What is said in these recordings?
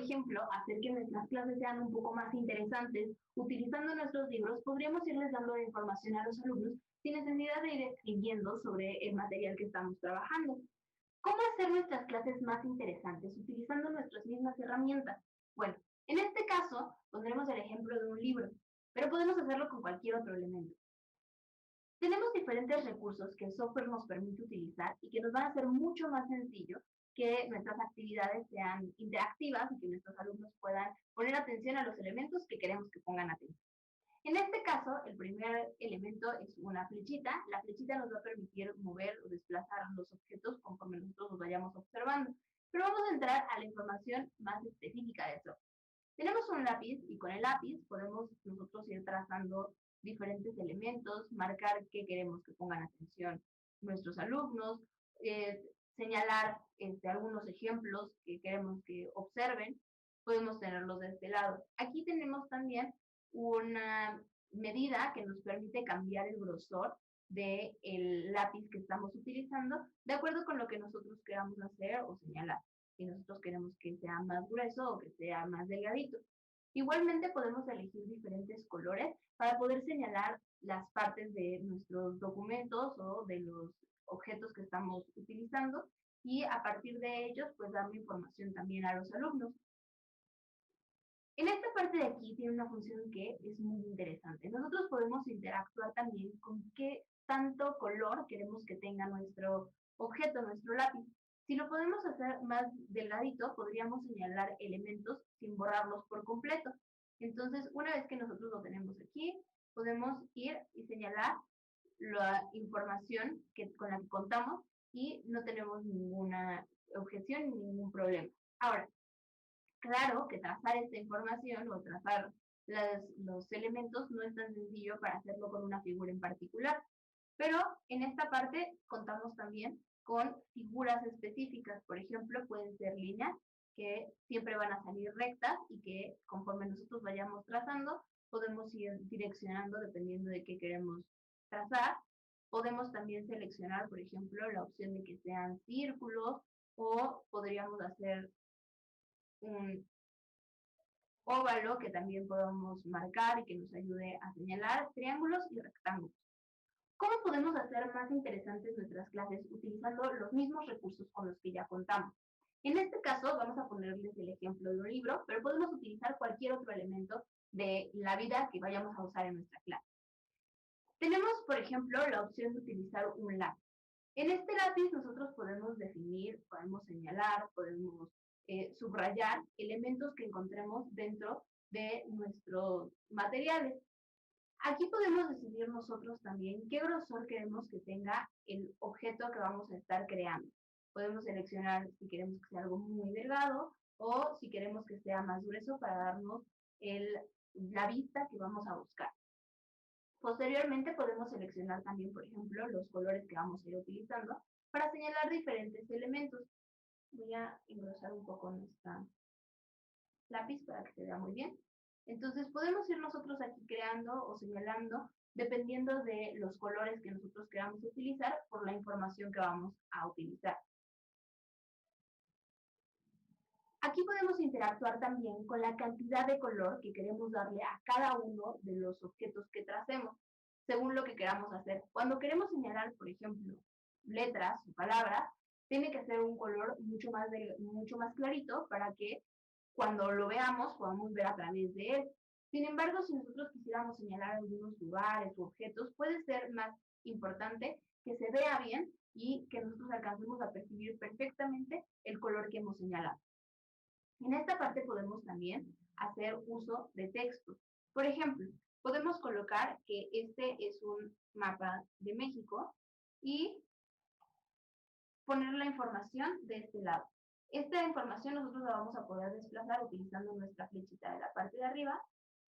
ejemplo, hacer que nuestras clases sean un poco más interesantes, utilizando nuestros libros, podríamos irles dando información a los alumnos sin necesidad de ir escribiendo sobre el material que estamos trabajando. ¿Cómo hacer nuestras clases más interesantes utilizando nuestras mismas herramientas? Bueno, en este caso pondremos el ejemplo de un libro, pero podemos hacerlo con cualquier otro elemento. Tenemos diferentes recursos que el software nos permite utilizar y que nos van a hacer mucho más sencillo que nuestras actividades sean interactivas y que nuestros alumnos puedan poner atención a los elementos que queremos que pongan atención. En este caso, el primer elemento es una flechita. La flechita nos va a permitir mover o desplazar los objetos conforme nosotros los vayamos observando. Pero vamos a entrar a la información más específica de esto. Tenemos un lápiz y con el lápiz podemos nosotros ir trazando diferentes elementos, marcar qué queremos que pongan atención nuestros alumnos, señalar algunos ejemplos que queremos que observen, podemos tenerlos de este lado. Aquí tenemos también una medida que nos permite cambiar el grosor del lápiz que estamos utilizando de acuerdo con lo que nosotros queramos hacer o señalar. Si nosotros queremos que sea más grueso o que sea más delgadito. Igualmente podemos elegir diferentes colores para poder señalar las partes de nuestros documentos o de los objetos que estamos utilizando y a partir de ellos pues darle información también a los alumnos. En esta parte de aquí tiene una función que es muy interesante. Nosotros podemos interactuar también con qué tanto color queremos que tenga nuestro objeto, nuestro lápiz. Si lo podemos hacer más delgadito, podríamos señalar elementos sin borrarlos por completo. Entonces, una vez que nosotros lo tenemos aquí, podemos ir y señalar la información con la que contamos y no tenemos ninguna objeción ni ningún problema. Ahora, claro que trazar esta información o trazar los elementos no es tan sencillo para hacerlo con una figura en particular. Pero en esta parte contamos también con figuras específicas. Por ejemplo, pueden ser líneas que siempre van a salir rectas y que conforme nosotros vayamos trazando, podemos ir direccionando dependiendo de qué queremos trazar. Podemos también seleccionar, por ejemplo, la opción de que sean círculos o podríamos hacer un óvalo que también podamos marcar y que nos ayude a señalar triángulos y rectángulos. ¿Cómo podemos hacer más interesantes nuestras clases utilizando los mismos recursos con los que ya contamos? En este caso vamos a ponerles el ejemplo de un libro, pero podemos utilizar cualquier otro elemento de la vida que vayamos a usar en nuestra clase. Tenemos, por ejemplo, la opción de utilizar un lápiz. En este lápiz nosotros podemos definir, podemos señalar, podemos subrayar elementos que encontremos dentro de nuestros materiales. Aquí podemos decidir nosotros también qué grosor queremos que tenga el objeto que vamos a estar creando. Podemos seleccionar si queremos que sea algo muy delgado o si queremos que sea más grueso para darnos la vista que vamos a buscar. Posteriormente podemos seleccionar también, por ejemplo, los colores que vamos a ir utilizando para señalar diferentes elementos. Voy a engrosar un poco nuestra lápiz para que se vea muy bien. Entonces podemos ir nosotros aquí creando o señalando dependiendo de los colores que nosotros queramos utilizar por la información que vamos a utilizar. Aquí podemos interactuar también con la cantidad de color que queremos darle a cada uno de los objetos que tracemos, según lo que queramos hacer. Cuando queremos señalar, por ejemplo, letras o palabras, tiene que ser un color mucho más clarito para que cuando lo veamos podamos ver a través de él. Sin embargo, si nosotros quisiéramos señalar algunos lugares u objetos, puede ser más importante que se vea bien y que nosotros alcancemos a percibir perfectamente el color que hemos señalado. En esta parte podemos también hacer uso de texto. Por ejemplo, podemos colocar que este es un mapa de México y poner la información de este lado. Esta información nosotros la vamos a poder desplazar utilizando nuestra flechita de la parte de arriba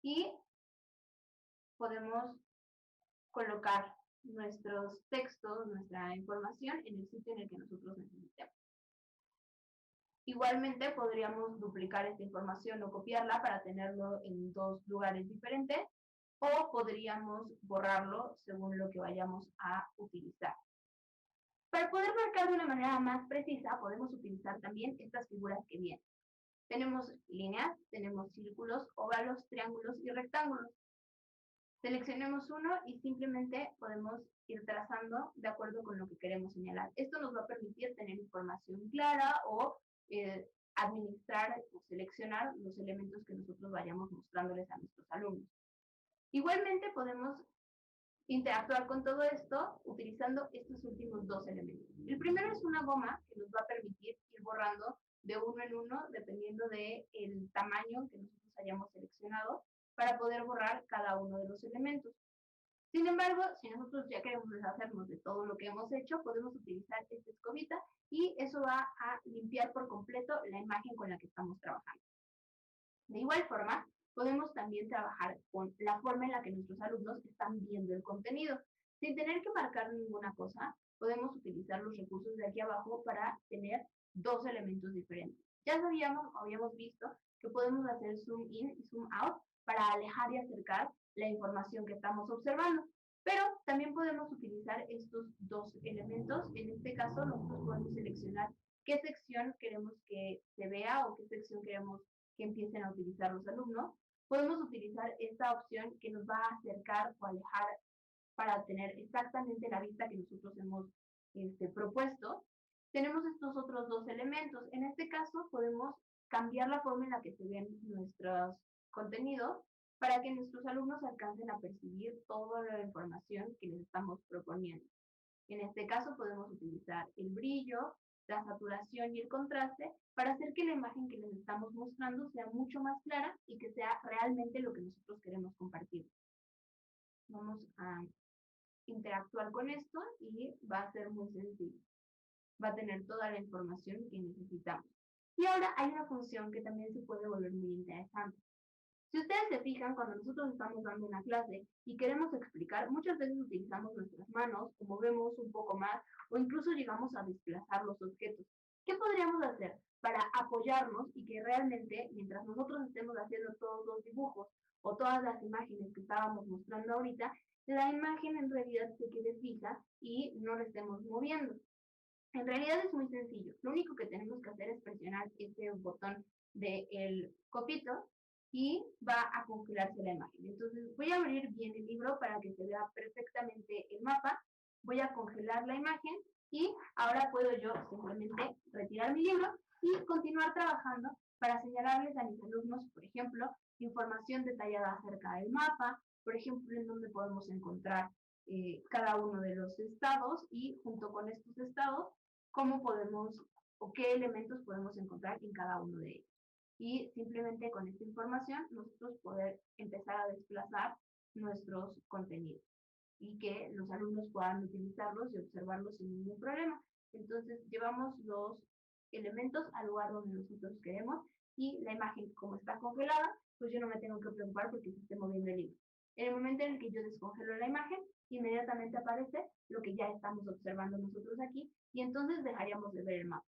y podemos colocar nuestros textos, nuestra información en el sitio en el que nosotros necesitemos. Igualmente podríamos duplicar esta información o copiarla para tenerlo en dos lugares diferentes o podríamos borrarlo según lo que vayamos a utilizar. Para poder marcar de una manera más precisa podemos utilizar también estas figuras que vienen. Tenemos líneas, tenemos círculos, óvalos, triángulos y rectángulos. Seleccionemos uno y simplemente podemos ir trazando de acuerdo con lo que queremos señalar. Esto nos va a permitir tener información clara o administrar o seleccionar los elementos que nosotros vayamos mostrándoles a nuestros alumnos. Igualmente podemos interactuar con todo esto utilizando estos últimos dos elementos. El primero es una goma que nos va a permitir ir borrando de uno en uno dependiendo del tamaño que nosotros hayamos seleccionado para poder borrar cada uno de los elementos. Sin embargo, si nosotros ya queremos deshacernos de todo lo que hemos hecho, podemos utilizar esta escobita y eso va a limpiar por completo la imagen con la que estamos trabajando. De igual forma, podemos también trabajar con la forma en la que nuestros alumnos están viendo el contenido. Sin tener que marcar ninguna cosa, podemos utilizar los recursos de aquí abajo para tener dos elementos diferentes. Ya habíamos visto que podemos hacer zoom in y zoom out para alejar y acercar la información que estamos observando. Pero también podemos utilizar estos dos elementos. En este caso, nosotros podemos seleccionar qué sección queremos que se vea o qué sección queremos que empiecen a utilizar los alumnos. Podemos utilizar esta opción que nos va a acercar o alejar para obtener exactamente la vista que nosotros hemos propuesto. Tenemos estos otros dos elementos. En este caso, podemos cambiar la forma en la que se ven nuestros contenidos para que nuestros alumnos alcancen a percibir toda la información que les estamos proponiendo. En este caso podemos utilizar el brillo, la saturación y el contraste para hacer que la imagen que les estamos mostrando sea mucho más clara y que sea realmente lo que nosotros queremos compartir. Vamos a interactuar con esto y va a ser muy sencillo. Va a tener toda la información que necesitamos. Y ahora hay una función que también se puede volver muy interesante. Si ustedes se fijan, cuando nosotros estamos dando una clase y queremos explicar, muchas veces utilizamos nuestras manos o movemos un poco más o incluso llegamos a desplazar los objetos. ¿Qué podríamos hacer para apoyarnos y que realmente, mientras nosotros estemos haciendo todos los dibujos o todas las imágenes que estábamos mostrando ahorita, la imagen en realidad se quede fija y no la estemos moviendo? En realidad es muy sencillo. Lo único que tenemos que hacer es presionar este botón del copito y va a congelarse la imagen. Entonces voy a abrir bien el libro para que se vea perfectamente el mapa. Voy a congelar la imagen y ahora puedo yo simplemente retirar mi libro y continuar trabajando para señalarles a mis alumnos, por ejemplo, información detallada acerca del mapa, por ejemplo, en dónde podemos encontrar cada uno de los estados y junto con estos estados, cómo podemos o qué elementos podemos encontrar en cada uno de ellos. Y simplemente con esta información nosotros poder empezar a desplazar nuestros contenidos y que los alumnos puedan utilizarlos y observarlos sin ningún problema. Entonces llevamos los elementos al lugar donde nosotros queremos y la imagen como está congelada, pues yo no me tengo que preocupar porque se esté moviendo el libro. En el momento en el que yo descongelo la imagen, inmediatamente aparece lo que ya estamos observando nosotros aquí y entonces dejaríamos de ver el mapa.